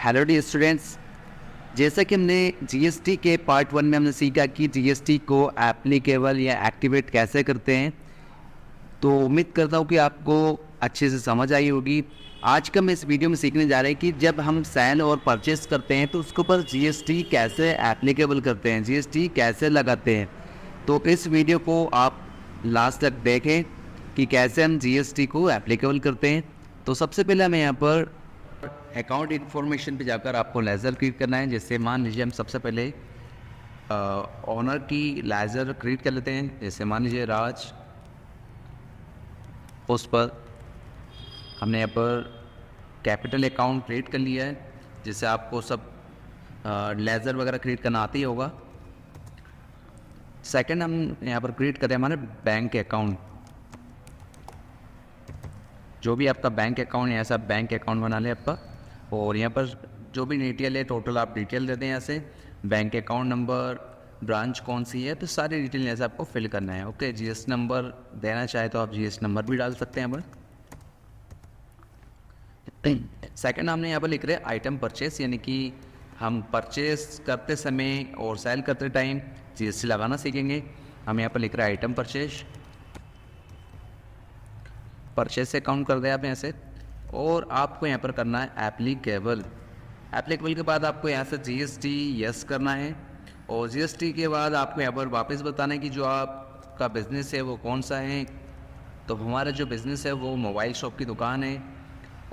Hello D students. जैसा कि हमने जीएसटी के पार्ट 1 में हमने सीखा कि जीएसटी को एप्लीकेबल या एक्टिवेट कैसे करते हैं, तो उम्मीद करता हूँ कि आपको अच्छे से समझ आई होगी। आज का मैं इस वीडियो में सीखने जा रहे हैं कि जब हम सेल और परचेस करते हैं तो उसके ऊपर जीएसटी कैसे एप्लीकेबल करते हैं, जीएसटी कैसे लगाते हैं। तो इस वीडियो को आप लास्ट तक देखें कि कैसे हम जीएसटी को एप्लीकेबल करते हैं। तो सबसे पहले हमें यहाँ पर अकाउंट इन्फॉर्मेशन पे जाकर आपको लेज़र क्रिएट करना है। जैसे मान लीजिए हम सबसे पहले ऑनर की लेज़र क्रिएट कर लेते हैं। जैसे मान लीजिए राज, उस पर हमने यहाँ पर कैपिटल अकाउंट क्रिएट कर लिया है। जैसे आपको सब लेज़र वगैरह क्रिएट करना आती ही होगा। सेकंड हम यहाँ पर क्रिएट करें हमारे बैंक अकाउंट। जो भी आपका बैंक अकाउंट है ऐसा बैंक अकाउंट बना लें आपका, और यहाँ पर जो भी डिटेल है टोटल आप डिटेल दे दें। यहाँ से बैंक अकाउंट नंबर, ब्रांच कौन सी है, तो सारी डिटेल यहाँ से आपको फिल करना है। ओके, जीएस नंबर देना चाहे तो आप जीएस नंबर भी डाल सकते हैं यहाँ पर। सेकंड हमने यहाँ पर लिख रहे हैं आइटम परचेस, यानी कि हम परचेस करते समय और सेल करते टाइम जीएसटी लगाना सीखेंगे। हम यहाँ पर लिख रहे हैं आइटम परचेस अकाउंट कर दें आप यहाँ से, और आपको यहाँ पर करना है एप्लीकेबल। एप्लीकेबल के बाद आपको यहाँ से जीएसटी यस करना है, और जीएसटी के बाद आपको यहाँ पर वापस बताना है कि जो आपका बिज़नेस है वो कौन सा है। तो हमारा जो बिज़नेस है वो मोबाइल शॉप की दुकान है,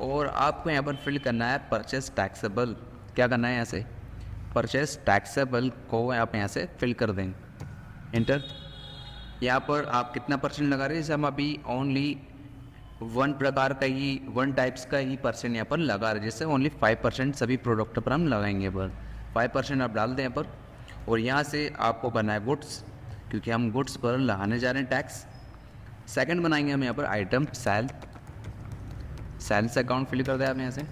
और आपको यहाँ पर फिल करना है परचेस टैक्सेबल। क्या करना है, यहाँ से परचेस टैक्सेबल को आप यहाँ से फिल कर दें, इंटर। यहाँ पर आप कितना परसेंट लगा रहे हैं, जैसे हम अभी ओनली वन टाइप्स का ही परसेंट यहाँ पर लगा रहे हैं। जैसे ओनली 5% सभी प्रोडक्ट पर हम लगाएंगे, पर 5% आप डाल दें यहाँ पर। और यहाँ से आपको करना है गुड्स, क्योंकि हम गुड्स पर लगाने जा रहे हैं टैक्स। सेकंड बनाएंगे हम यहाँ पर आइटम सेल्स अकाउंट फिल कर दें आप यहाँ से।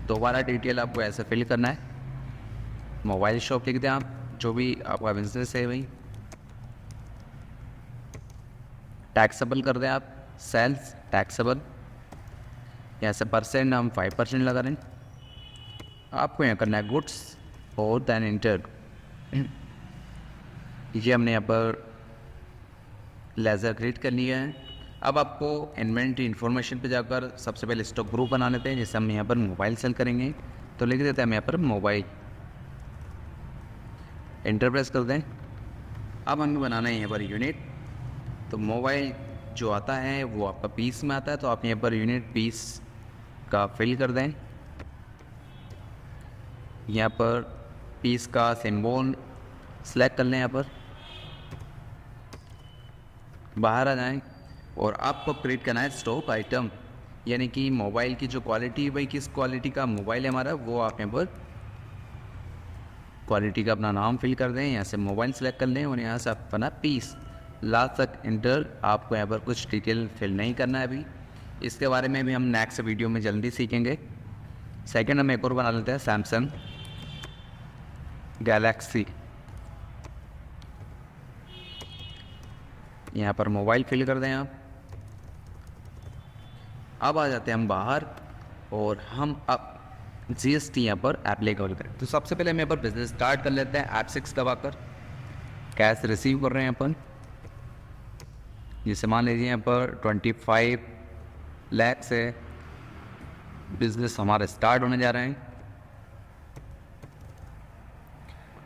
दोबारा डिटेल आपको ऐसे फिल करना है। मोबाइल शॉप लिख दें आप, जो भी आपका बिजनेस है वही। टैक्सेबल कर दें आप, सेल्स टैक्सेबल। यहाँ से परसेंट हम 5% लगा रहे हैं। आपको यहाँ करना है गुड्स और दैन इंटर। ये हमने यहाँ पर लेज़र क्रिएट कर लिया है। अब आपको इन्वेंट्री इन्फॉर्मेशन पे जाकर सबसे पहले स्टॉक ग्रुप बना लेते हैं। जैसे हम यहाँ पर मोबाइल सेल करेंगे तो लिख देते हैं हम यहाँ पर मोबाइल, इंटर प्रेस कर दें। अब हमें बनाना है यहाँ पर यूनिट। तो मोबाइल जो आता है वो आपका पीस में आता है, तो आप यहाँ पर यूनिट पीस का फिल कर दें। यहाँ पर पीस का सिंबल सेलेक्ट कर लें, यहाँ पर बाहर आ जाएं, और आपको क्रिएट करना है स्टॉक आइटम, यानी कि मोबाइल की जो क्वालिटी है भाई किस क्वालिटी का मोबाइल है हमारा, वो आप यहाँ पर क्वालिटी का अपना नाम फिल कर दें। यहाँ से मोबाइल सेलेक्ट कर लें और यहाँ से आप अपना पीस लास्ट तक इंटर। आपको यहाँ पर कुछ डिटेल फिल नहीं करना है अभी, इसके बारे में भी हम नेक्स्ट वीडियो में जल्दी सीखेंगे। सेकंड हम एक और बना लेते हैं सैमसंग गैलेक्सी। यहाँ पर मोबाइल फिल कर दें आप। अब आ जाते हैं हम बाहर, और हम अब जीएसटी यहाँ पर एप्लीकेबल करें। तो सबसे पहले हम यहाँ पर बिजनेस स्टार्ट कर लेते हैं F6 दबाकर। कैश रिसीव कर रहे हैं अपन। जैसे मान लीजिए यहाँ पर 25 लाख से बिजनेस हमारा स्टार्ट होने जा रहे हैं।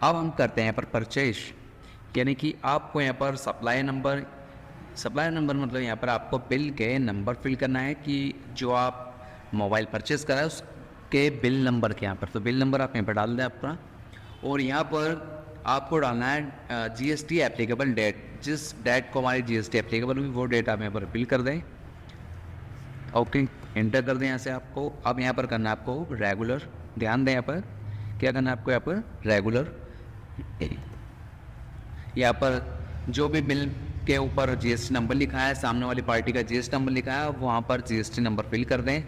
अब हम करते हैं यहाँ पर परचेज, यानी कि आपको यहाँ पर सप्लाई नंबर मतलब यहाँ पर आपको बिल के नंबर फिल करना है कि जो आप मोबाइल परचेस करा है उसके बिल नंबर के यहाँ पर। तो बिल नंबर आप यहाँ पर डाल दें अपना, और यहाँ पर आपको डालना है जीएसटी एप्लीकेबल डेट। जिस डेट को हमारी जीएसटी एप्लीकेबल हुई वो डेट आप यहाँ पर फिल कर दें। ओके, इंटर कर दें यहाँ से आपको। अब यहाँ पर करना है आपको रेगुलर। ध्यान दें यहाँ पर क्या करना है आपको, यहाँ पर रेगुलर। यहाँ पर जो भी बिल के ऊपर जीएसटी नंबर लिखा है, सामने वाली पार्टी का जीएसटी नंबर लिखा है, वहाँ पर जीएसटी नंबर फिल कर दें,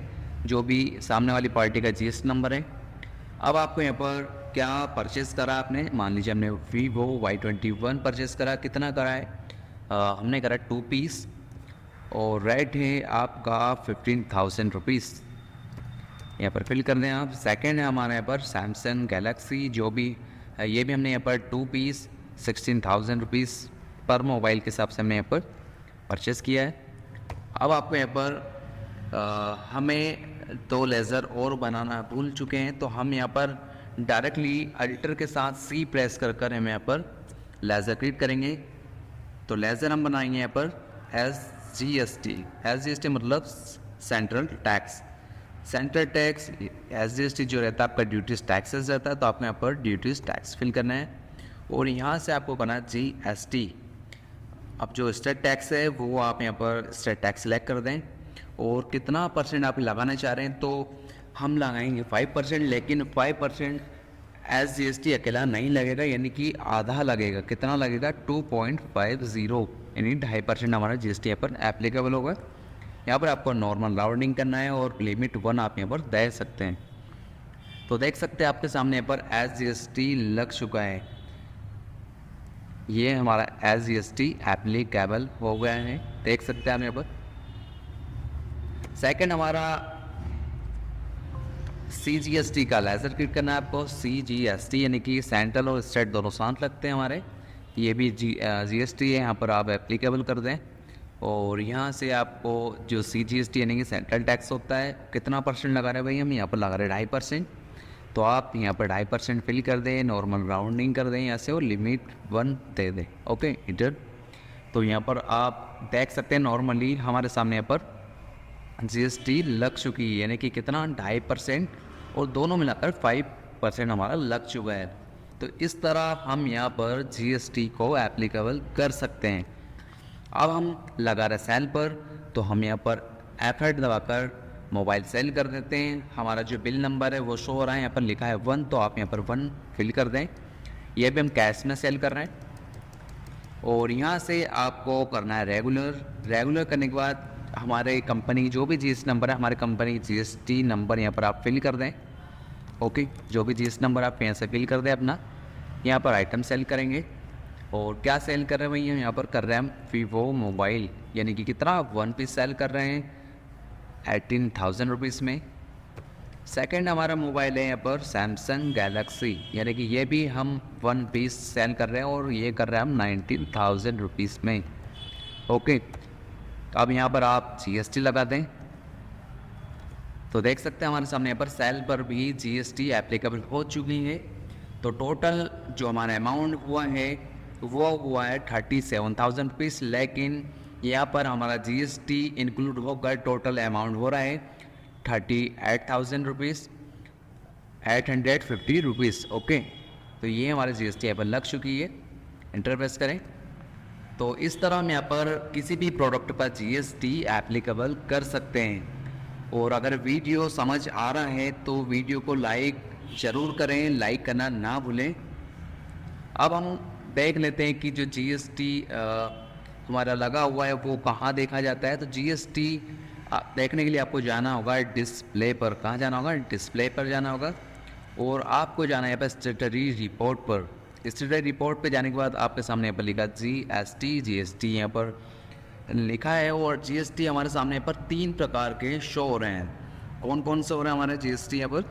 जो भी सामने वाली पार्टी का जीएसटी नंबर है। अब आपको यहाँ पर क्या परचेज़ करा आपने, मान लीजिए हमने Vivo Y21 परचेज़ करा। कितना करा है, हमने करा 2 पीस, और रेट है आपका 15,000 रुपीज़। यहाँ पर फिल कर दें आप। सेकंड है हमारे यहाँ पर सैमसंग गैलेक्सी, जो भी है ये भी हमने यहाँ पर 2 पीस 16,000 रुपीज़ पर मोबाइल के हिसाब से हमने यहाँ पर परचेज़ किया है। अब आपको यहाँ पर हमें 2 लेज़र और बनाना भूल चुके हैं, तो हम यहाँ पर डायरेक्टली अल्टर के साथ सी प्रेस कर कर हम यहाँ पर लेज़र क्रिएट करेंगे। तो लेज़र हम बनाएंगे यहाँ पर SGST मतलब central tax. Central tax SGST जो रहता है आपका ड्यूटीज टैक्सेस रहता है, तो आपको यहाँ पर ड्यूटीज टैक्स फिल करना है और यहाँ से आपको करना है GST। अब जो स्टेट टैक्स है वो आप यहाँ पर स्टेट टैक्स सेलेक्ट कर दें और कितना परसेंट आप लगाना चाह रहे हैं, तो हम लगाएंगे 5%, लेकिन 5% SGST अकेला नहीं लगेगा, यानी कि आधा लगेगा। कितना लगेगा? 2.50, यानी 2.5% हमारा GST यहाँ पर एप्लीकेबल होगा। यहाँ पर आपको नॉर्मल राउंडिंग करना है और लिमिट 1 आप यहाँ पर दे सकते हैं। तो देख सकते हैं आपके सामने यहाँ पर SGST लग चुका है। ये हमारा SGST एप्लीकेबल हो गया है, देख सकते हैं आप यहाँ पर। सेकंड हमारा CGST का लेज़र क्लिक करना है आपको। CGST यानी कि सेंट्रल और स्टेट दोनों साथ लगते हैं हमारे। ये भी GST है, यहाँ पर आप एप्लीकेबल कर दें और यहाँ से आपको जो CGST यानी कि सेंट्रल टैक्स होता है, कितना परसेंट लगा रहे हैं भाई? हम यहाँ पर लगा रहे हैं 2.5%, तो आप यहाँ पर 2.5% फिल कर दें, नॉर्मल राउंडिंग कर दें यहाँ से और लिमिट 1 दे दें। Okay inter. तो यहाँ पर आप देख सकते हैं नॉर्मली हमारे सामने यहाँ पर GST लग चुकी है, यानी कि कितना? 2.5% और दोनों मिलाकर 5% हमारा लग चुका है। तो इस तरह हम यहाँ पर GST को एप्लीकेबल कर सकते हैं। अब हम लगा रहे सेल पर, तो हम यहाँ पर F8 दबाकर मोबाइल सेल कर देते हैं। हमारा जो बिल नंबर है वो शो हो रहा है, यहाँ पर लिखा है 1, तो आप यहाँ पर 1 फिल कर दें। ये भी हम कैश में सेल कर रहे हैं और यहाँ से आपको करना है रेगुलर करने के बाद हमारे कंपनी जो भी GST नंबर है, हमारे कंपनी GST नंबर यहाँ पर आप फिल कर दें। ओके, जो भी GST नंबर आप यहाँ से फिल कर दें अपना। यहाँ पर आइटम सेल करेंगे और क्या सेल कर रहे हैं भैया? यहाँ पर कर रहे हैं हम वीवो मोबाइल, यानी कि कितना? 1 पीस सेल कर रहे हैं 18,000 रुपीज़ में। सेकंड हमारा मोबाइल है यहाँ पर सैमसंग गैलेक्सी, यानी कि ये भी हम 1 पीस सेल कर रहे हैं और ये कर रहे हैं हम 19,000 रुपीज़ में। ओके, अब यहाँ पर आप GST लगा दें। तो देख सकते हैं हमारे सामने यहाँ पर सेल पर भी GST एप्लीकेबल हो चुकी है। तो टोटल जो हमारा अमाउंट हुआ है वो हुआ है 37,000 रुपीज़, लेकिन यहाँ पर हमारा GST इंक्लूड होकर टोटल अमाउंट हो रहा है 38,000 रुपीज़ 850 रुपीज़। ओके, तो ये हमारे GST यहाँ पर लग चुकी है। एंटर प्रेस करें। तो इस तरह हम यहाँ पर किसी भी प्रोडक्ट पर GST एप्लीकेबल कर सकते हैं। और अगर वीडियो समझ आ रहा है तो वीडियो को लाइक ज़रूर करें, लाइक करना ना भूलें। अब हम देख लेते हैं कि जो GST हमारा लगा हुआ है वो कहाँ देखा जाता है। तो GST देखने के लिए आपको जाना होगा डिस्प्ले पर। कहाँ जाना होगा? डिस्प्ले पर जाना होगा और आपको जाना है यहाँ पर स्टेटरी रिपोर्ट पर। स्टेटरी रिपोर्ट पे जाने के बाद आपके सामने यहाँ पर लिखा GST यहाँ पर लिखा है और GST हमारे सामने यहाँ पर 3 प्रकार के शो हो रहे हैं। कौन कौन से हो रहे हैं हमारे GST यहाँ पर?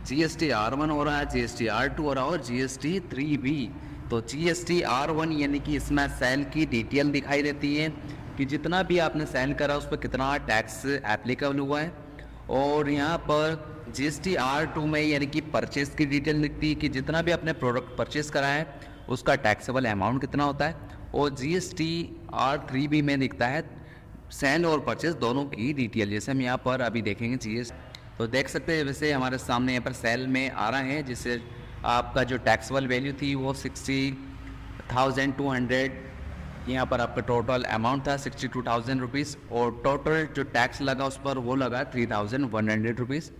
GST R1 हो रहा है, GST R2 हो रहा है और GST 3B। तो GST R1 यानी कि इसमें सेल की डिटेल दिखाई देती है कि जितना भी आपने सेल करा उस पर कितना टैक्स एप्लीकेबल हुआ है। और यहाँ पर GST R2 में यानी कि परचेस की डिटेल दिखती है कि जितना भी आपने प्रोडक्ट परचेस करा है उसका टैक्सेबल अमाउंट कितना होता है। और GST R3B में दिखता है सेल और परचेस दोनों की डिटेल, जैसे हम यहाँ पर अभी देखेंगे GST। तो देख सकते हैं वैसे हमारे सामने यहाँ पर सेल में आ रहा है, जिससे आपका जो टैक्सेबल वैल्यू थी वो 60,200, यहाँ पर आपका टोटल अमाउंट था 62,000 रुपीज़ और टोटल जो टैक्स लगा उस पर वो लगा 3,100 रुपीज़।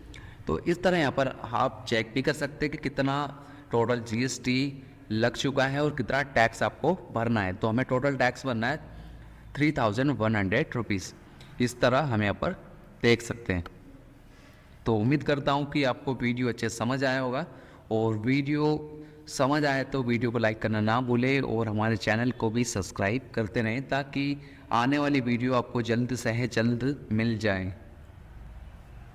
तो इस तरह यहाँ पर आप चेक भी कर सकते हैं कि कितना टोटल GST लग चुका है और कितना टैक्स आपको भरना है। तो हमें टोटल टैक्स भरना है 3,100 रुपीज़। इस तरह हम यहाँ पर देख सकते हैं। तो उम्मीद करता हूँ कि आपको वीडियो अच्छे समझ आया होगा और वीडियो समझ आए तो वीडियो को लाइक करना ना भूलें और हमारे चैनल को भी सब्सक्राइब करते रहें ताकि आने वाली वीडियो आपको जल्द से जल्द मिल जाए।